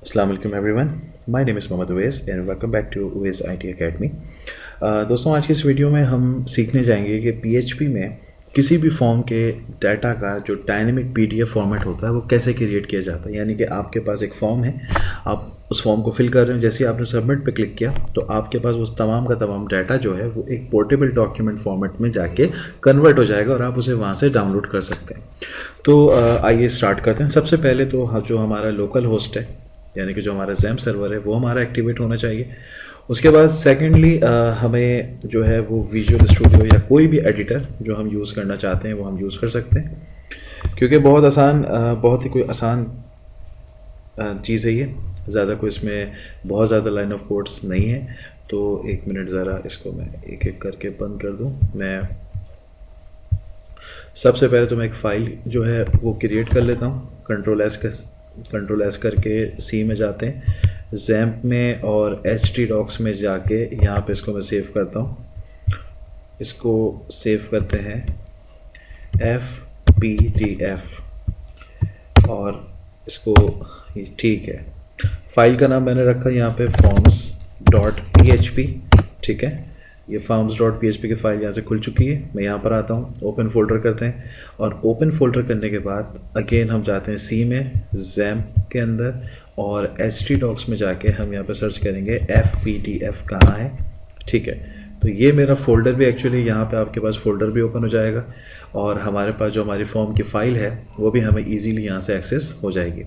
Assalamu alaikum everyone. My name is Mohammad Uwais and welcome back to Uwais IT Academy. दोस्तों आज की इस video में हम सीखने जाएंगे कि PHP में किसी भी फॉर्म के डाटा का जो डायनेमिक PDF फॉर्मेट होता है वो कैसे क्रिएट किया जाता है। यानी कि आपके पास एक फॉर्म है, आप उस फॉर्म को फिल कर रहे हो, जैसे ही आपने सबमिट पे क्लिक किया तो आपके पास उस तमाम का तमाम डाटा जो है वो एक पोर्टेबल डॉक्यूमेंट फॉर्मेट में जाके कन्वर्ट हो जाएगा और आप उसे वहाँ से डाउनलोड कर सकते हैं। तो आइए स्टार्ट करते हैं। सबसे पहले तो जो हमारा लोकल होस्ट है यानी कि जो हमारा XAMPP सर्वर है वो हमारा एक्टिवेट होना चाहिए। उसके बाद सेकेंडली हमें जो है वो विजुअल स्टूडियो या कोई भी एडिटर जो हम यूज़ करना चाहते हैं वो हम यूज़ कर सकते हैं, क्योंकि बहुत ही कोई आसान चीज़ है ये। ज़्यादा कोई इसमें बहुत ज़्यादा लाइन ऑफ कोड्स नहीं है। तो एक मिनट ज़रा इसको मैं एक एक करके बंद कर दूँ। मैं सबसे पहले तो मैं एक फ़ाइल जो है वो क्रिएट कर लेता हूँ। कंट्रोल एस करके सी में जाते हैं, XAMPP में और htdocs में जाके यहाँ पे इसको मैं सेव करता हूँ। इसको सेव करते हैं FPDF और इसको ठीक है। फाइल का नाम मैंने रखा यहाँ पे forms.php। ठीक है, ये forms.php की फ़ाइल यहाँ से खुल चुकी है। मैं यहाँ पर आता हूँ, ओपन फोल्डर करते हैं और ओपन फोल्डर करने के बाद अगेन हम जाते हैं सी में, XAMPP के अंदर और htdocs में जाके हम यहाँ पे सर्च करेंगे FPDF कहाँ है। ठीक है, तो ये मेरा फोल्डर भी एक्चुअली यहाँ पे आपके पास फोल्डर भी ओपन हो जाएगा और हमारे पास जो हमारी फॉर्म की फ़ाइल है वो भी हमें इजीली यहाँ से एक्सेस हो जाएगी।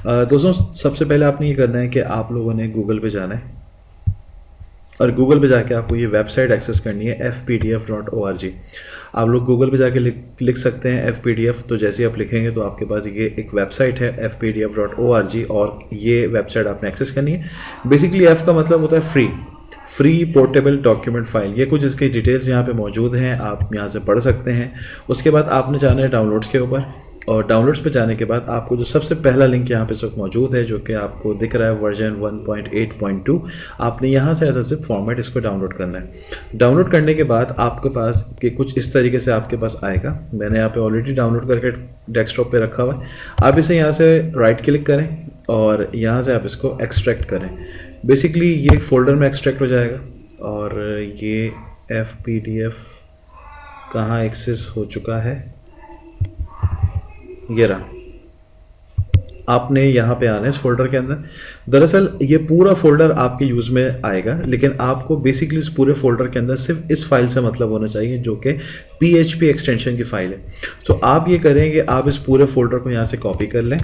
दोस्तों सबसे पहले आपने ये करना है कि आप लोगों ने गूगल पे जाना है और गूगल पे जाके आपको ये वेबसाइट एक्सेस करनी है fpdf.org। आप लोग गूगल पे जाके लिख सकते हैं fpdf, तो जैसे ही आप लिखेंगे तो आपके पास ये एक वेबसाइट है fpdf.org और ये वेबसाइट आपने एक्सेस करनी है। बेसिकली F का मतलब होता है फ्री पोर्टेबल डॉक्यूमेंट फाइल। ये कुछ इसकी डिटेल्स यहाँ पे मौजूद हैं, आप यहाँ से पढ़ सकते हैं। उसके बाद आपने जाना है डाउनलोड्स के ऊपर और डाउनलोड्स पे जाने के बाद आपको जो सबसे पहला लिंक यहाँ पे इस वक्त मौजूद है जो कि आपको दिख रहा है वर्जन 1.8.2, आपने यहाँ से एज अ ज़िप फॉर्मेट इसको डाउनलोड करना है। डाउनलोड करने के बाद आपके पास कि कुछ इस तरीके से आपके पास आएगा। मैंने यहाँ पे ऑलरेडी डाउनलोड करके डेस्कटॉप पे रखा हुआ है। आप इसे यहाँ से राइट क्लिक करें और यहाँ से आप इसको एक्सट्रैक्ट करें। बेसिकली ये एक फ़ोल्डर में एक्सट्रैक्ट हो जाएगा और ये FPDF कहाँ एक्सेस हो चुका है, ये रहा। आपने यहाँ पे आना है इस फोल्डर के अंदर। दरअसल ये पूरा फोल्डर आपके यूज़ में आएगा, लेकिन आपको बेसिकली इस पूरे फोल्डर के अंदर सिर्फ इस फाइल से मतलब होना चाहिए जो कि PHP एक्सटेंशन की फ़ाइल है। तो आप ये करेंगे, आप इस पूरे फोल्डर को यहाँ से कॉपी कर लें।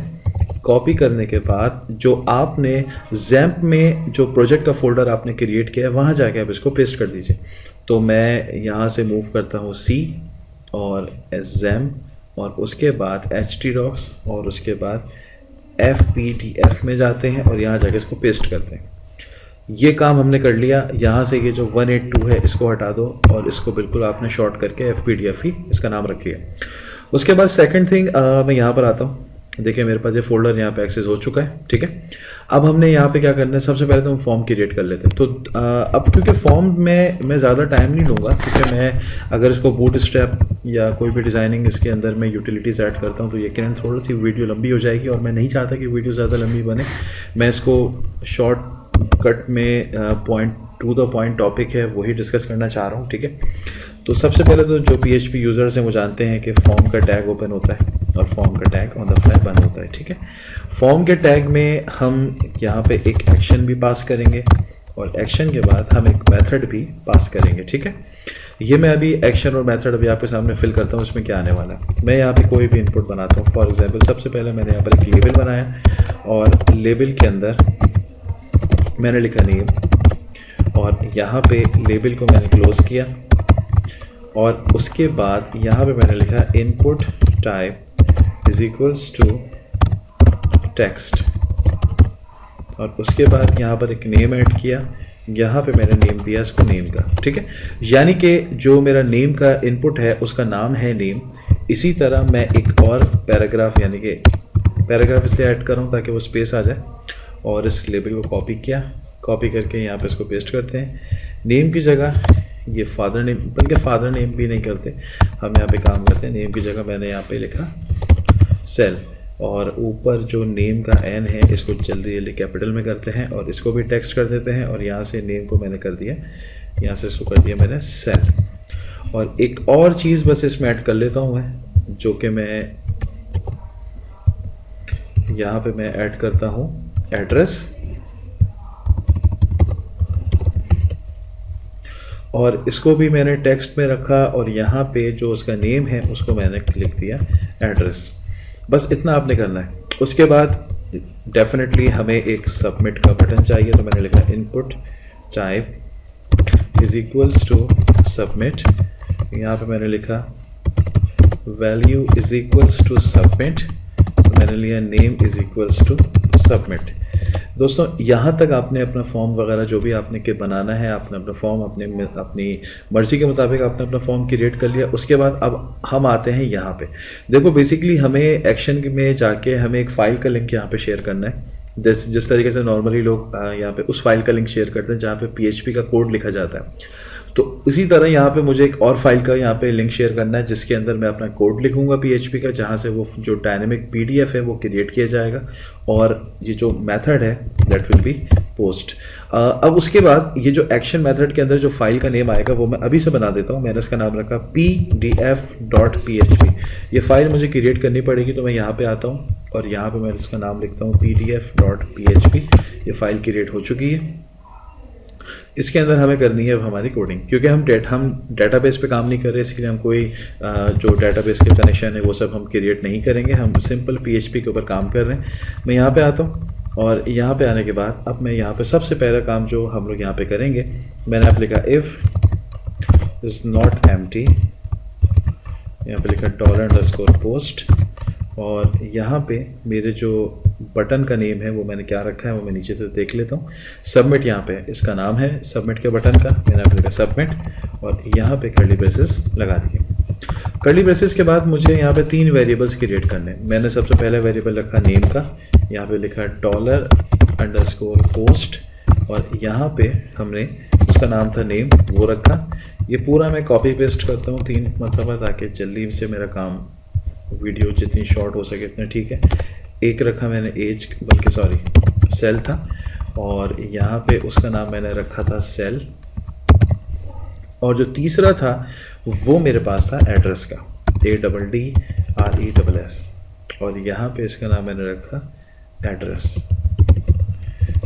कॉपी करने के बाद जो आपने XAMPP में जो प्रोजेक्ट का फोल्डर आपने क्रिएट किया है वहाँ जाके आप इसको पेस्ट कर दीजिए। तो मैं यहाँ से मूव करता हूँ C और XAMPP और उसके बाद htdocs और उसके बाद FPDF में जाते हैं और यहाँ जाके इसको पेस्ट करते हैं। ये काम हमने कर लिया। यहाँ से ये जो 182 है इसको हटा दो और इसको बिल्कुल आपने शॉर्ट करके FPDF ही इसका नाम रखिए। उसके बाद सेकंड थिंग मैं यहाँ पर आता हूँ। देखिए मेरे पास ये फोल्डर यहाँ पे एक्सेस हो चुका है। ठीक है, अब हमने यहाँ पे क्या करना है, सबसे पहले तो हम फॉर्म क्रिएट कर लेते हैं। तो अब क्योंकि फॉर्म में मैं ज़्यादा टाइम नहीं लूँगा, क्योंकि मैं अगर इसको बूटस्ट्रैप या कोई भी डिज़ाइनिंग इसके अंदर मैं यूटिलिटीज़ ऐड करता हूँ तो यकीनन थोड़ी सी वीडियो लंबी हो जाएगी और मैं नहीं चाहता कि वीडियो ज़्यादा लंबी बने। मैं इसको शॉर्ट कट में point two the point topic है वही डिस्कस करना चाह रहा हूँ। ठीक है, तो सबसे पहले तो जो PHP यूज़र्स हैं वो जानते हैं कि फॉर्म का टैग ओपन होता है और फॉर्म का टैग ऑन द फ्लाई बंद होता है। ठीक है, फॉर्म के टैग में हम यहाँ पे एक एक्शन भी पास करेंगे और एक्शन के बाद हम एक मेथड भी पास करेंगे। ठीक है, ये मैं अभी एक्शन और मेथड अभी आपके सामने फिल करता हूँ। इसमें क्या आने वाला है, मैं यहाँ पे कोई भी इनपुट बनाता हूँ। फॉर एग्जांपल सबसे पहले मैंने यहाँ पर एक लेबल बनाया और लेबल के अंदर मैंने लिखा नेम और यहाँ पे लेबल को मैंने क्लोज किया और उसके बाद यहाँ पे मैंने लिखा input type is equals to text और उसके बाद यहाँ पर एक नेम ऐड किया। यहाँ पे मैंने नेम दिया इसको नेम का। ठीक है, यानी कि जो मेरा नेम का इनपुट है उसका नाम है नेम। इसी तरह मैं एक और पैराग्राफ यानी कि पैराग्राफ इसलिए ऐड कर रहा हूँ ताकि वो स्पेस आ जाए और इस लेबल को कॉपी किया, कॉपी करके यहाँ पे इसको पेस्ट करते हैं। नेम की जगह ये फादर नेम, बल्कि फादर नेम भी नहीं करते हम यहाँ पे काम करते हैं। नेम की जगह मैंने यहाँ पे लिखा सेल और ऊपर जो नेम का एन है इसको जल्दी जल्दी कैपिटल में करते हैं और इसको भी टेक्स्ट कर देते हैं, और यहाँ से नेम को मैंने कर दिया, यहाँ से इसको कर दिया मैंने सेल। और एक और चीज़ बस इसमें ऐड कर लेता हूँ मैं, जो कि मैं यहाँ पे मैं ऐड करता हूँ एड्रेस, और इसको भी मैंने टेक्स्ट में रखा और यहाँ पे जो उसका नेम है उसको मैंने लिख दिया एड्रेस। बस इतना आपने करना है। उसके बाद डेफिनेटली हमें एक सबमिट का बटन चाहिए, तो मैंने लिखा input type is equals to submit. यहाँ पे मैंने लिखा value is equals to submit, तो मैंने लिया name is equals to submit. दोस्तों यहाँ तक आपने अपना फॉर्म वगैरह जो भी आपने के बनाना है, आपने अपना फॉर्म अपनी मर्ज़ी के मुताबिक आपने अपना फॉर्म क्रिएट कर लिया। उसके बाद अब हम आते हैं यहाँ पे। देखो बेसिकली हमें एक्शन में जाके हमें एक फ़ाइल का लिंक यहाँ पे शेयर करना है। जिस तरीके से नॉर्मली लोग यहाँ पे उस फाइल का लिंक शेयर करते हैं जहाँ पे PHP का कोड लिखा जाता है, तो इसी तरह यहाँ पे मुझे एक और फाइल का यहाँ पे लिंक शेयर करना है जिसके अंदर मैं अपना कोड लिखूंगा PHP का, जहाँ से वो जो डायनेमिक PDF है वो क्रिएट किया जाएगा, और ये जो मेथड है दैट विल बी पोस्ट। अब उसके बाद ये जो एक्शन मेथड के अंदर जो फाइल का नेम आएगा वो मैं अभी से बना देता हूँ। मैंने इसका नाम रखा pdf.php। ये फाइल मुझे क्रिएट करनी पड़ेगी, तो मैं यहाँ पे आता हूँ और यहाँ पे मैं इसका नाम लिखता हूँ pdf.php। ये फाइल क्रिएट हो चुकी है। इसके अंदर हमें करनी है अब हमारी कोडिंग, क्योंकि हम डेटाबेस पे काम नहीं कर रहे, इसलिए हम कोई जो डेटाबेस के कनेक्शन है वो सब हम क्रिएट नहीं करेंगे, हम सिंपल PHP के ऊपर काम कर रहे हैं। मैं यहाँ पे आता हूँ और यहाँ पे आने के बाद अब मैं यहाँ पे सबसे पहला काम जो हम लोग यहाँ पे करेंगे, मैंने आप लिखा इफ़ इज़ नॉट एम्प्टी, यहाँ पे लिखा $_post, और यहाँ पे मेरे जो बटन का नेम है वो मैंने क्या रखा है वो मैं नीचे से देख लेता हूँ। सबमिट यहाँ पे इसका नाम है, सबमिट के बटन का मैंने आप लिखा सबमिट, और यहाँ पे कर्ली ब्रेसेस लगा दिए। कर्ली ब्रेसेस के बाद मुझे यहाँ पे 3 वेरिएबल्स क्रिएट करने। मैंने सबसे पहले वेरिएबल रखा नेम का, यहाँ पे लिखा $_post, और यहाँ पे हमने उसका नाम था नेम वो रखा। ये पूरा मैं कॉपी पेस्ट करता हूँ 3 मरतबा ताकि जल्दी से मेरा काम वीडियो जितनी शॉर्ट हो सके इतना ठीक है। एक रखा मैंने एज, बल्कि सॉरी सेल था, और यहाँ पे उसका नाम मैंने रखा था सेल, और जो तीसरा था वो मेरे पास था एड्रेस का ADDRESS, और यहाँ पे इसका नाम मैंने रखा एड्रेस।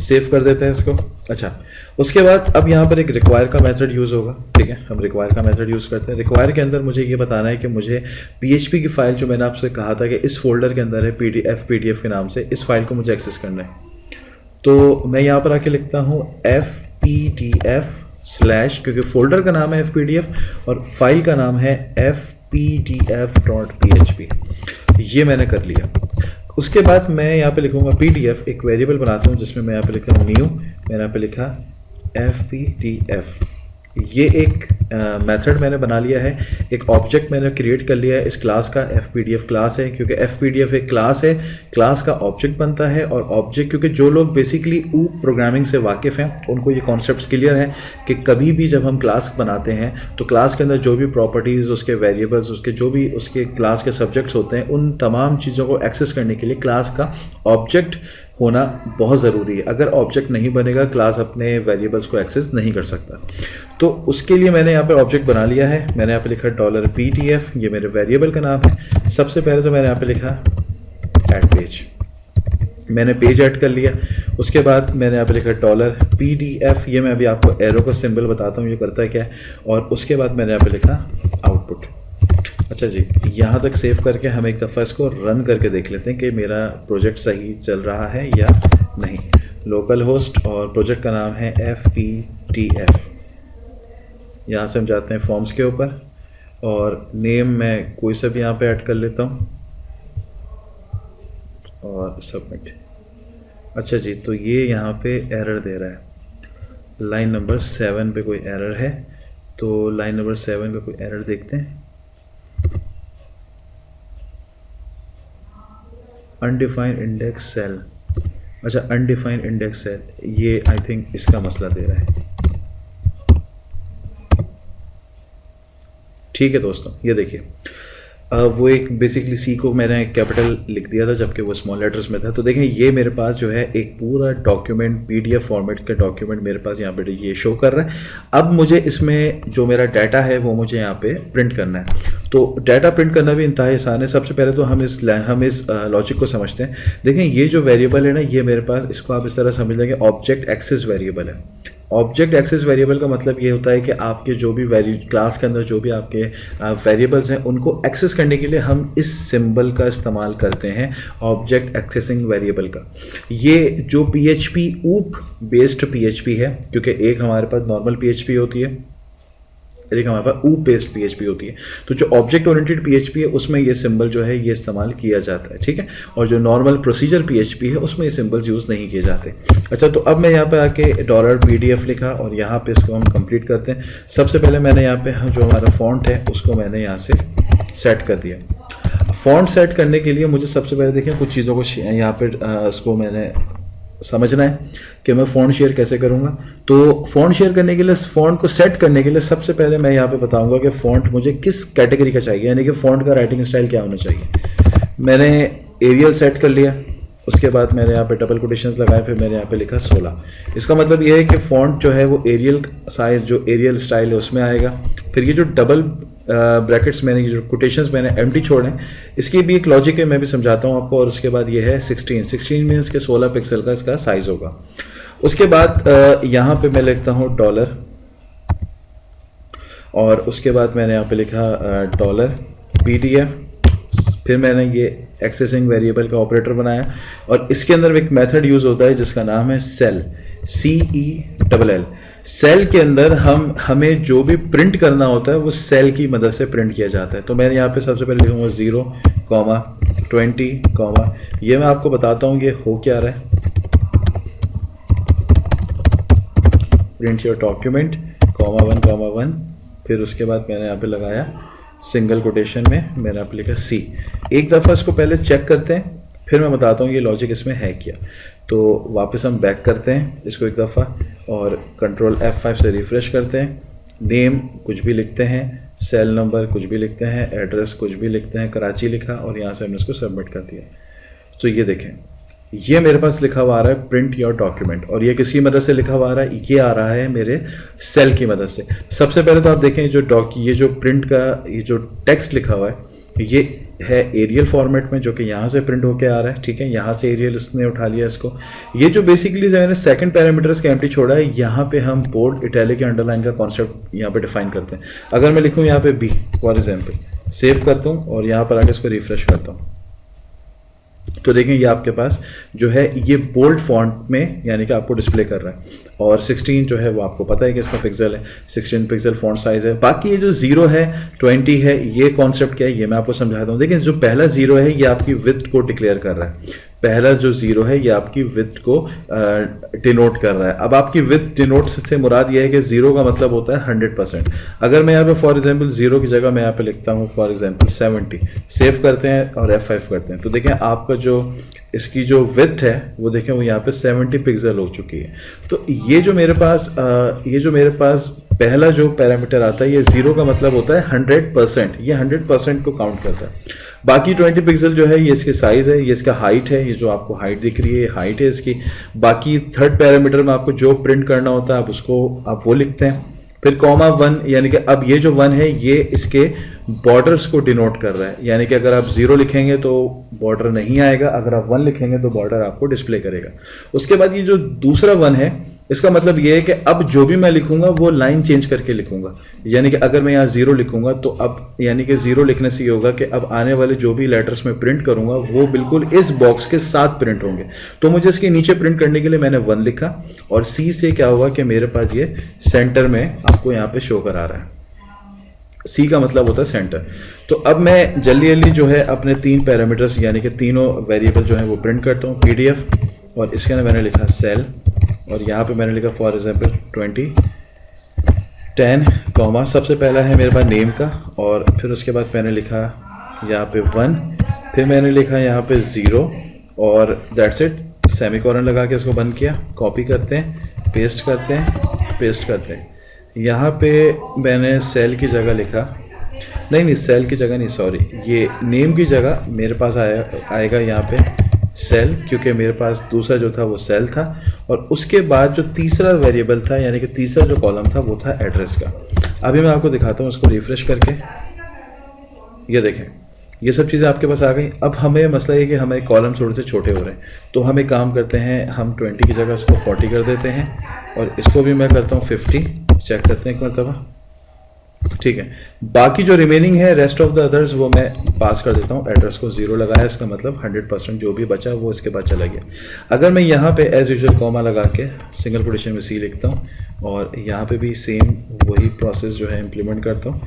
सेव कर देते हैं इसको। अच्छा, उसके बाद अब यहाँ पर एक रिक्वायर का मेथड यूज़ होगा। ठीक है, हम रिक्वायर का मेथड यूज़ करते हैं। रिक्वायर के अंदर मुझे ये बताना है कि मुझे PHP की फ़ाइल जो मैंने आपसे कहा था कि इस फोल्डर के अंदर है PDF के नाम से, इस फाइल को मुझे एक्सेस करना है। तो मैं यहाँ पर आके लिखता हूँ FPDF/ क्योंकि फोल्डर का नाम है FPDF और फाइल का नाम है FPDF.php। ये मैंने कर लिया। उसके बाद मैं यहाँ पे लिखूँगा PDF, एक वेरिएबल बनाता हूँ जिसमें मैं यहाँ पे लिखता हूँ न्यू, मैंने यहाँ पे लिखा FPDF। ये एक मेथड मैंने बना लिया है, एक ऑब्जेक्ट मैंने क्रिएट कर लिया है इस क्लास का। FPDF क्लास है, क्योंकि FPDF एक क्लास है, क्लास का ऑब्जेक्ट बनता है। और ऑब्जेक्ट, क्योंकि जो लोग बेसिकली प्रोग्रामिंग से वाकिफ़ हैं उनको ये कॉन्सेप्ट्स क्लियर हैं कि कभी भी जब हम क्लास बनाते हैं तो क्लास के अंदर जो भी प्रॉपर्टीज़, उसके वेरिएबल्स, उसके जो भी उसके क्लास के सब्जेक्ट्स होते हैं, उन तमाम चीज़ों को एक्सेस करने के लिए क्लास का ऑब्जेक्ट होना बहुत ज़रूरी है। अगर ऑब्जेक्ट नहीं बनेगा क्लास अपने वेरिएबल्स को एक्सेस नहीं कर सकता। तो उसके लिए मैंने यहाँ पे ऑब्जेक्ट बना लिया है। मैंने यहाँ पे लिखा $PDF, ये मेरे वेरिएबल का नाम है। सबसे पहले तो मैंने यहाँ पे लिखा ऐड पेज, मैंने पेज ऐड कर लिया। उसके बाद मैंने यहाँ पे लिखा $PDF, ये मैं अभी आपको एरो का सिंबल बताता हूँ ये करता है क्या है। और उसके बाद मैंने यहाँ पे लिखा आउटपुट। अच्छा जी, यहाँ तक सेव करके हम एक दफ़ा इसको रन करके देख लेते हैं कि मेरा प्रोजेक्ट सही चल रहा है या नहीं। लोकल होस्ट और प्रोजेक्ट का नाम है FPDF। यहाँ से हम जाते हैं फॉर्म्स के ऊपर और नेम मैं कोई सा भी यहाँ पे ऐड कर लेता हूँ और सबमिट। अच्छा जी, तो ये यहाँ पे एरर दे रहा है, लाइन नंबर 7 पे कोई एरर है। तो लाइन नंबर 7 पे कोई एरर देखते हैं। अनडिफाइंड इंडेक्स सेल, अच्छा अनडिफाइंड इंडेक्स सेल, ये आई थिंक इसका मसला दे रहा है। ठीक है दोस्तों, ये देखिए वो एक बेसिकली सी को मैंने कैपिटल लिख दिया था जबकि वो स्मॉल लेटर्स में था। तो देखें ये मेरे पास जो है एक पूरा डॉक्यूमेंट पीडीएफ फॉर्मेट का डॉक्यूमेंट मेरे पास यहाँ पे ये शो कर रहा है। अब मुझे इसमें जो मेरा डाटा है वो मुझे यहाँ पे प्रिंट करना है। तो डाटा प्रिंट करना भी इंतहाई आसान है। सबसे पहले तो हम इस लॉजिक को समझते हैं। देखें ये जो वेरिएबल है ना, ये मेरे पास, इसको आप इस तरह समझ लेंगे ऑब्जेक्ट एक्सेस वेरिएबल है। ऑब्जेक्ट एक्सेस वेरिएबल का मतलब ये होता है कि आपके जो भी क्लास के अंदर जो भी आपके वेरिएबल्स हैं उनको एक्सेस करने के लिए हम इस सिंबल का इस्तेमाल करते हैं, ऑब्जेक्ट एक्सेसिंग वेरिएबल का। ये जो पीएचपी ऊप बेस्ड पीएचपी है, क्योंकि एक हमारे पास नॉर्मल पीएचपी होती है, एक हमारे पास ऊप बेस्ड पीएचपी होती है। तो जो ऑब्जेक्ट ओरिएंटेड पीएचपी है उसमें ये सिंबल जो है ये इस्तेमाल किया जाता है, ठीक है। और जो नॉर्मल प्रोसीजर पीएचपी है उसमें ये सिंबल्स यूज़ नहीं किए जाते। अच्छा, तो अब मैं यहाँ पे आके $pdf लिखा और यहाँ पे इसको हम कंप्लीट करते हैं। सबसे पहले मैंने यहाँ पे जो हमारा फॉन्ट है उसको मैंने यहाँ से सेट कर दिया। फॉन्ट सेट करने के लिए मुझे सबसे पहले देखिए कुछ चीज़ों को यहाँ पे इसको मैंने समझना है कि मैं फ़ॉन्ट शेयर कैसे करूँगा। तो फ़ॉन्ट शेयर करने के लिए, फ़ॉन्ट को सेट करने के लिए सबसे पहले मैं यहाँ पे बताऊँगा कि फ़ॉन्ट मुझे किस कैटेगरी का चाहिए, यानी कि फ़ॉन्ट का राइटिंग स्टाइल क्या होना चाहिए। मैंने एरियल सेट कर लिया, उसके बाद मैंने यहाँ पे डबल कोटेशंस लगाए, फिर मैंने यहाँ पे लिखा 16। इसका मतलब ये है कि फ़ॉन्ट जो है वो एरियल साइज़, जो एरियल स्टाइल है उसमें आएगा। फिर ये जो डबल ब्रैकेट्स मैंने, जो कोटेशंस मैंने एम्प्टी छोड़े, इसकी भी एक लॉजिक है, मैं भी समझाता हूँ आपको। और उसके बाद ये है 16 मीन्स के 16 पिक्सल का इसका साइज़ होगा। उसके बाद यहाँ पे मैं लिखता हूँ डॉलर, और उसके बाद मैंने यहाँ पे लिखा $pdf। फिर मैंने ये एक्सेसिंग वेरिएबल का ऑपरेटर बनाया, और इसके अंदर एक मेथड यूज़ होता है जिसका नाम है सेल, CELL। सेल के अंदर हमें जो भी प्रिंट करना होता है वो सेल की मदद से प्रिंट किया जाता है। तो मैंने यहाँ पे सबसे पहले लिखूँगा 0,20, ये मैं आपको बताता हूँ ये हो क्या रहा है। प्रिंट योर डॉक्यूमेंट, (1,1), फिर उसके बाद मैंने यहाँ पे लगाया सिंगल कोटेशन में, मैंने यहाँ पे लिखा C। एक दफ़ा इसको पहले चेक करते हैं, फिर मैं बताता हूँ ये लॉजिक इसमें है क्या। तो वापस हम बैक करते हैं इसको एक दफ़ा, और Ctrl F5 से रिफ़्रेश करते हैं। नेम कुछ भी लिखते हैं, सेल नंबर कुछ भी लिखते हैं, एड्रेस कुछ भी लिखते हैं, कराची लिखा, और यहाँ से हमने इसको सबमिट कर दिया। तो ये देखें, ये मेरे पास लिखा हुआ आ रहा है प्रिंट योर डॉक्यूमेंट, और ये किसकी मदद से लिखा हुआ आ रहा है, ये आ रहा है मेरे सेल की मदद से। सबसे पहले तो आप देखें ये जो प्रिंट का ये जो टेक्स्ट लिखा हुआ है ये है एरियल फॉर्मेट में, जो कि यहाँ से प्रिंट होके आ रहा है, ठीक है। यहाँ से एरियल इसने उठा लिया इसको। ये जो बेसिकली जो मैंने सेकंड पैरामीटर्स का एम्प्टी छोड़ा है, यहाँ पे हम बोल्ड, इटैलिक या अंडरलाइन का कॉन्सेप्ट यहाँ पे डिफाइन करते हैं। अगर मैं लिखूँ यहाँ पे B फॉर एग्जाम्पल, सेव करता हूँ और यहाँ पर आके इसको रिफ्रेश करता हूँ, तो देखें ये आपके पास जो है ये बोल्ड फॉन्ट में यानी कि आपको डिस्प्ले कर रहा है। और 16 जो है वो आपको पता है कि इसका पिक्सल है, 16 पिक्सल फॉन्ट साइज है। बाकी ये जो 0 है 20 है, ये कॉन्सेप्ट क्या है ये मैं आपको समझाता हूँ। देखिए जो पहला 0 है ये आपकी विड्थ को डिक्लेयर कर रहा है। पहला जो 0 है ये आपकी विड्थ को डिनोट कर रहा है। अब आपकी विड्थ डिनोट से मुराद ये है कि 0 का मतलब होता है 100%। अगर मैं यहाँ पे फॉर एग्जांपल 0 की जगह मैं यहाँ पे लिखता हूँ फॉर एग्जांपल 70, सेव करते हैं और F5 करते हैं, तो देखें आपका जो इसकी जो विड्थ है वो देखें वो यहाँ पे 70 पिक्सल हो चुकी है। तो ये जो मेरे पास पहला जो पैरामीटर आता है ये 0 का मतलब होता है 100%, ये 100% को काउंट करता है। बाकी 20 पिक्सल जो है ये इसके साइज़ है, ये इसका हाइट है, ये जो आपको हाइट दिख रही है ये हाइट है इसकी। बाकी थर्ड पैरामीटर में आपको जो प्रिंट करना होता है आप वो लिखते हैं। फिर (1) यानी कि अब ये जो 1 है ये इसके बॉर्डर्स को डिनोट कर रहा है, यानी कि अगर आप 0 लिखेंगे तो बॉर्डर नहीं आएगा, अगर आप 1 लिखेंगे तो बॉर्डर आपको डिस्प्ले करेगा। उसके बाद ये जो दूसरा 1 है इसका मतलब ये है कि अब जो भी मैं लिखूंगा वो लाइन चेंज करके लिखूंगा, यानी कि अगर मैं यहाँ 0 लिखूंगा तो अब यानी कि 0 लिखने से ये होगा कि अब आने वाले जो भी लेटर्स में प्रिंट करूंगा वो बिल्कुल इस बॉक्स के साथ प्रिंट होंगे। तो मुझे इसके नीचे प्रिंट करने के लिए मैंने 1 लिखा, और C से क्या हुआ कि मेरे पास ये सेंटर में आपको यहाँ पे शो करा रहा है। C का मतलब होता है सेंटर। तो अब मैं जल्दी जो है अपने 3 पैरामीटर्स यानी कि तीनों वेरिएबल जो है वो प्रिंट करता हूँ PDF, और इसके अंदर मैंने लिखा सेल, और यहाँ पे मैंने लिखा फॉर एग्जांपल 20, 10, सबसे पहला है मेरे पास नेम का, और फिर उसके बाद मैंने लिखा यहाँ पे 1, फिर मैंने लिखा यहाँ पे 0, और दैट्स इट, सेमीकोलन लगा के इसको बंद किया। कॉपी करते हैं, पेस्ट करते हैं। यहाँ पे मैंने सेल की जगह लिखा नहीं नहीं, सेल की जगह नहीं, सॉरी, ये नेम की जगह मेरे पास आएगा यहाँ पे सेल, क्योंकि मेरे पास दूसरा जो था वो सेल था, और उसके बाद जो तीसरा वेरिएबल था यानी कि तीसरा जो कॉलम था वो था एड्रेस का। अभी मैं आपको दिखाता हूँ उसको रिफ्रेश करके। ये देखें, ये सब चीज़ें आपके पास आ गई। अब हमें मसला ये कि हमें कॉलम थोड़े से छोटे हो रहे हैं, तो हम एक काम करते हैं, हम 20 की जगह इसको 40 कर देते हैं, और इसको भी मैं करता हूँ 50। चेक करते हैं एक मरतबा, ठीक है। बाकी जो रिमेनिंग है रेस्ट ऑफ द अदर्स वो मैं पास कर देता हूँ। एड्रेस को 0 लगाया, इसका मतलब 100% जो भी बचा वो इसके बाद चला गया। अगर मैं यहाँ पे एज यूजुअल कॉमा लगा के सिंगल कोटेशन में सी लिखता हूँ, और यहाँ पे भी सेम वही प्रोसेस जो है इम्प्लीमेंट करता हूँ।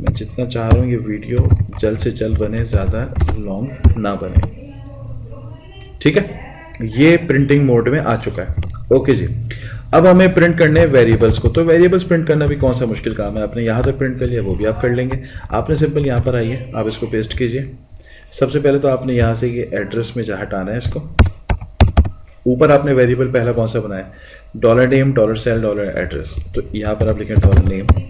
मैं जितना चाह रहा हूँ ये वीडियो जल्द से जल्द बने, ज़्यादा लॉन्ग ना बने, ठीक है। ये प्रिंटिंग मोड में आ चुका है। ओके जी, अब हमें प्रिंट करने हैं वेरिएबल्स को। तो वेरिएबल्स प्रिंट करना भी कौन सा मुश्किल काम है, आपने यहाँ तक प्रिंट कर लिया, वो भी आप कर लेंगे। आपने सिंपल यहाँ पर आइए, आप इसको पेस्ट कीजिए। सबसे पहले तो आपने यहाँ से ये एड्रेस में जहाँ हटाना है इसको, ऊपर आपने वेरिएबल पहला कौन सा बनाया, $name $sell $address, तो यहाँ पर आप लिखें $name,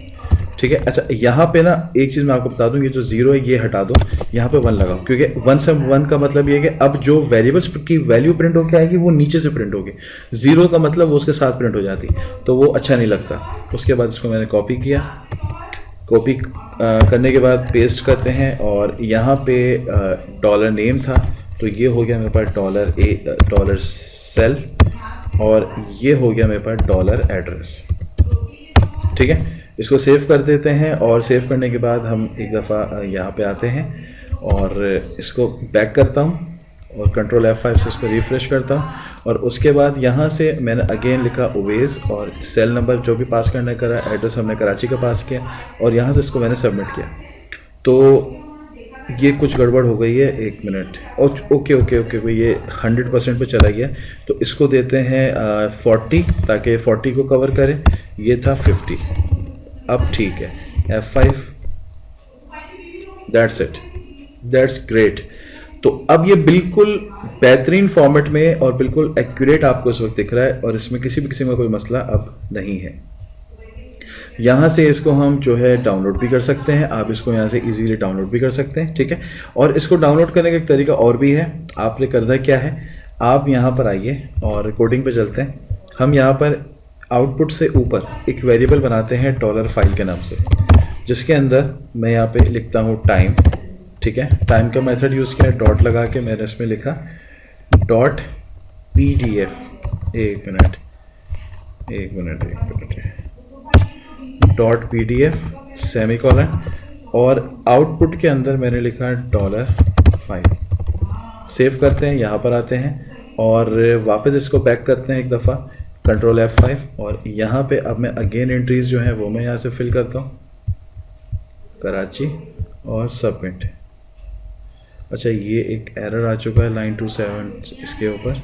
ठीक है। अच्छा, यहाँ पे ना एक चीज़ मैं आपको बता दूँ, ये जो 0 है ये हटा दो, यहाँ पे 1 लगाओ, क्योंकि 1 का मतलब ये है कि अब जो वेरिएबल्स की वैल्यू प्रिंट होकर आएगी वो नीचे से प्रिंट होगी। 0 का मतलब वो उसके साथ प्रिंट हो जाती, तो वो अच्छा नहीं लगता। उसके बाद इसको मैंने कॉपी किया, कॉपी करने के बाद पेस्ट करते हैं, और यहाँ पे $name था, तो ये हो गया मेरे पास $sell, और ये हो गया मेरे पास $address, ठीक है। इसको सेव कर देते हैं, और सेव करने के बाद हम एक दफ़ा यहाँ पे आते हैं, और इसको बैक करता हूँ, और कंट्रोल F5 से इसको रिफ़्रेश करता हूँ, और उसके बाद यहाँ से मैंने अगेन लिखा उवेज़, और सेल नंबर जो भी पास करना करा, एड्रेस हमने कराची का पास किया, और यहाँ से इसको मैंने सबमिट किया। तो ये कुछ गड़बड़ हो गई है, 1 मिनट। ओके ओके ओके, ये 100% पे चला गया, तो इसको देते हैं 40, ताकि 40 को कवर करें। ये था 50, अब ठीक है, F5, that's it, that's great. तो अब ये बिल्कुल बेहतरीन फॉर्मेट में और बिल्कुल एक्यूरेट आपको इस वक्त दिख रहा है, और इसमें किसी भी किस्म का कोई मसला अब नहीं है। यहाँ से इसको हम जो है डाउनलोड भी कर सकते हैं, आप इसको यहाँ से इजीली डाउनलोड भी कर सकते हैं, ठीक है। और इसको डाउनलोड करने का एक तरीका और भी है। आपने करना क्या है, आप यहाँ पर आइए और कोडिंग पे चलते हैं। हम यहाँ पर आउटपुट से ऊपर एक वेरिएबल बनाते हैं $file के नाम से, जिसके अंदर मैं यहाँ पे लिखता हूँ टाइम, ठीक है। टाइम का मेथड यूज़ किया, डॉट लगा के मैंने इसमें लिखा .pdf, एक मिनट .pdf सेमीकोलन, और आउटपुट के अंदर मैंने लिखा $file। सेव करते हैं, यहाँ पर आते हैं और वापस इसको बैक करते हैं एक दफ़ा, कंट्रोल F5, और यहाँ पे अब मैं अगेन एंट्रीज जो हैं वो मैं यहाँ से फिल करता हूँ, कराची, और सबमिट। अच्छा, ये एक एरर आ चुका है लाइन 27 इसके ऊपर।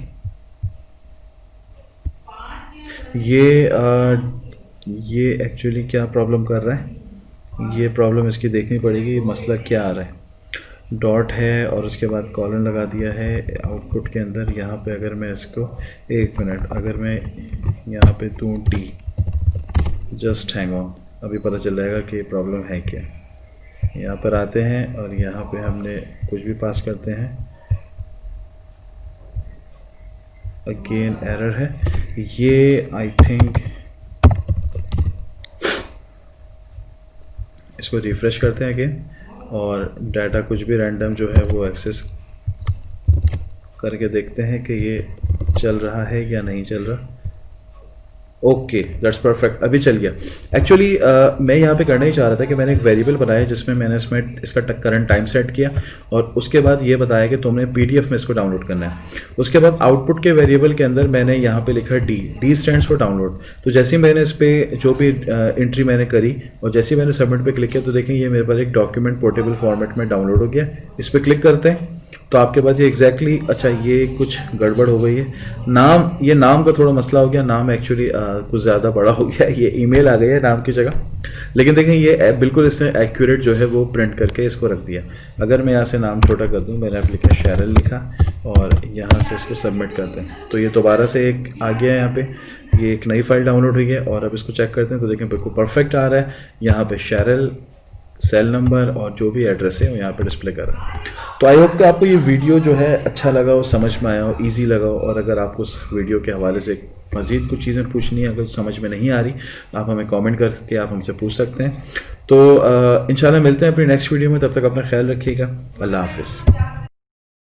ये एक्चुअली क्या प्रॉब्लम कर रहा है, ये प्रॉब्लम इसकी देखनी पड़ेगी, ये मसला क्या आ रहा है। डॉट है और उसके बाद कॉलन लगा दिया है आउटपुट के अंदर। यहाँ पे अगर मैं इसको, एक मिनट, अगर मैं यहाँ पे दूँ D, जस्ट हैंग ऑन, अभी पता चल जाएगा कि प्रॉब्लम है क्या। यहाँ पर आते हैं और यहाँ पे हमने कुछ भी पास करते हैं, अगेन एरर है। ये आई थिंक इसको रिफ्रेश करते हैं अगेन, और डाटा कुछ भी रैंडम जो है वो एक्सेस करके देखते हैं कि ये चल रहा है या नहीं चल रहा। ओके, दैट्स परफेक्ट, अभी चल गया। एक्चुअली मैं यहाँ पे करना ही चाह रहा था कि मैंने एक वेरिएबल बनाया जिसमें मैंने इसका करंट टाइम सेट किया, और उसके बाद ये बताया कि तुमने PDF में इसको डाउनलोड करना है। उसके बाद आउटपुट के वेरिएबल के अंदर मैंने यहाँ पे लिखा D स्टैंड्स फॉर डाउनलोड। तो जैसे ही मैंने इस पर जो भी एंट्री मैंने करी और जैसे ही मैंने सबमिट पे क्लिक किया, तो देखें ये मेरे पास एक डॉक्यूमेंट पोर्टेबल फॉर्मेट में डाउनलोड हो गया। इस पर क्लिक करते हैं तो आपके पास ये एग्जैक्टली, अच्छा ये कुछ गड़बड़ हो गई है, ये नाम का थोड़ा मसला हो गया, नाम एक्चुअली कुछ ज़्यादा बड़ा हो गया, ये ईमेल आ गई है नाम की जगह। लेकिन देखें ये बिल्कुल इसने एक्यूरेट जो है वो प्रिंट करके इसको रख दिया। अगर मैं यहाँ से नाम छोटा कर दूँ, मैंने लिखा शेरल लिखा, और यहाँ से इसको सबमिट करते हैं, तो ये दोबारा से एक आ गया है यहाँ पे, ये एक नई फाइल डाउनलोड हुई है। और अब इसको चेक करते हैं तो देखें बिल्कुल परफेक्ट आ रहा है। यहाँ पे शेरल सेल नंबर और जो भी एड्रेस है वो यहाँ पे डिस्प्ले कर रहा है। तो आई होप कि आपको ये वीडियो जो है अच्छा लगा हो, समझ में आया हो, इजी लगा हो। और अगर आपको उस वीडियो के हवाले से मज़ीद कुछ चीज़ें पूछनी है, अगर समझ में नहीं आ रही, आप हमें कमेंट करके आप हमसे पूछ सकते हैं। तो इंशाल्लाह मिलते हैं अपनी नेक्स्ट वीडियो में। तब तक अपना ख्याल रखिएगा। अल्लाह हाफिज़।